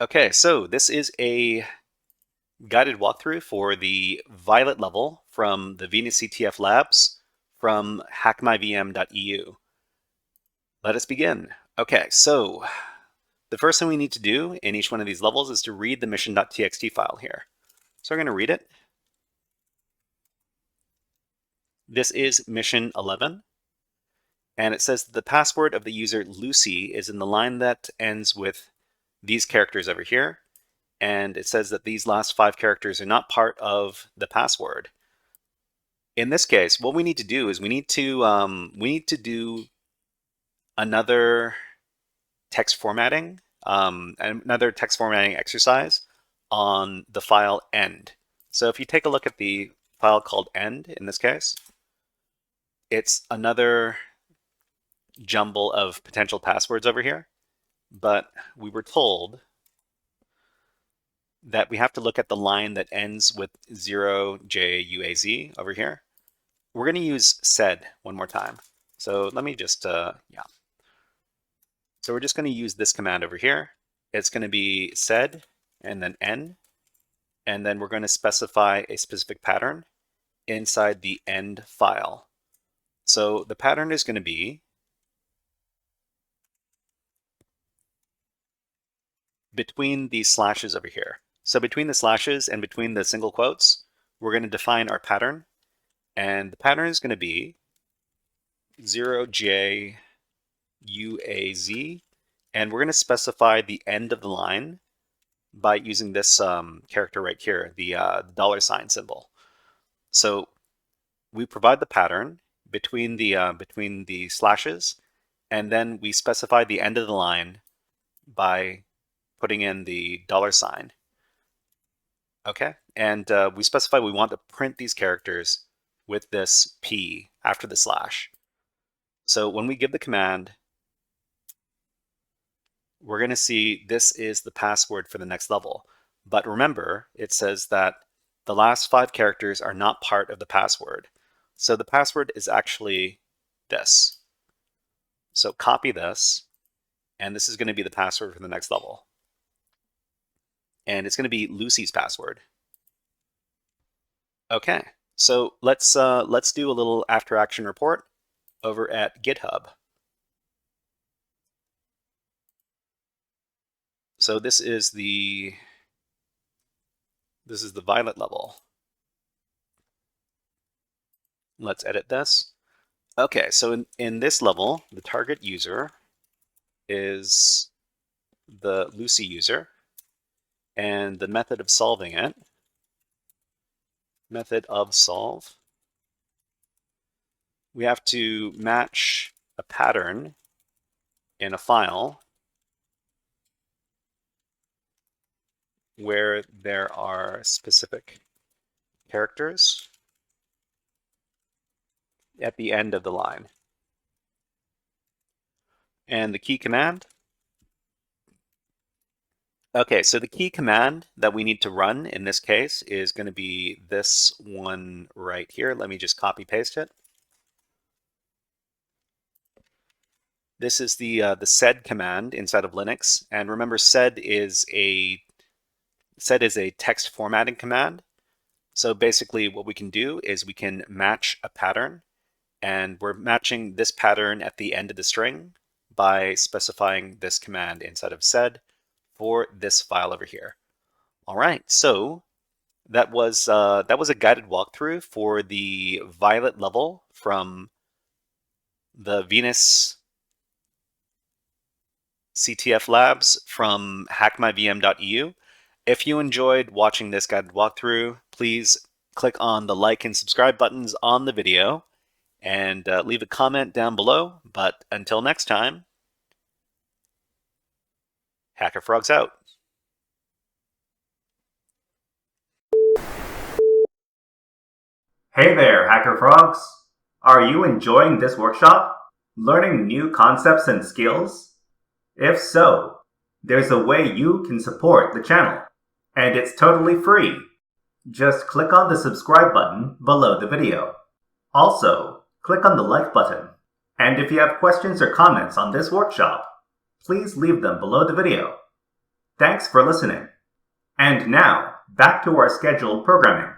Okay, so this is a guided walkthrough for the Violet level from the Venus CTF labs from HackMyVM.eu. Let us begin. Okay, so the first thing we need to do in each one of these levels is to read the mission.txt file here. So we're going to read it. This is mission 11. And it says that the password of the user Lucy is in the line that ends with these characters over here. And it says that these last 5 characters are not part of the password. In this case, what we need to do is we need to do another text formatting, exercise on the file end. So if you take a look at the file called end, in this case, it's another jumble of potential passwords over here, but we were told that we have to look at the line that ends with 0JUAZ over here. We're going to use sed one more time. So let me just, So we're just going to use this command over here. It's going to be sed and then n, and then we're going to specify a specific pattern inside the end file. So the pattern is going to be between these slashes over here. So between the slashes and between the single quotes, we're going to define our pattern. And the pattern is going to be 0JUAZ. And we're going to specify the end of the line by using this character right here, the $ symbol. So we provide the pattern between the slashes, and then we specify the end of the line by putting in the $. Okay, and we specify we want to print these characters with this P after the slash. So when we give the command, we're going to see this is the password for the next level. But remember, it says that the last 5 characters are not part of the password. So the password is actually this. So copy this, and this is going to be the password for the next level. And it's going to be Lucy's password. Okay, so let's do a little after action report over at GitHub. So this is the Violet level. Let's edit this. Okay, so in this level, the target user is the Lucy user, and the method of solving it, method of solve, we have to match a pattern in a file where there are specific characters at the end of the line. And the key command. Okay, so the key command that we need to run in this case is going to be this one right here. Let me just copy paste it. This is the sed command inside of Linux, and remember sed is a text formatting command. So basically what we can do is we can match a pattern, and we're matching this pattern at the end of the string by specifying this command inside of sed for this file over here. All right, so that was a guided walkthrough for the Violet level from the Venus CTF labs from HackMyVM.eu. If you enjoyed watching this guided walkthrough, please click on the like and subscribe buttons on the video and leave a comment down below. But until next time, HackerFrogs out. Hey there, HackerFrogs! Are you enjoying this workshop? Learning new concepts and skills? If so, there's a way you can support the channel. And it's totally free. Just click on the subscribe button below the video. Also, click on the like button. And if you have questions or comments on this workshop, please leave them below the video. Thanks for listening. And now, back to our scheduled programming.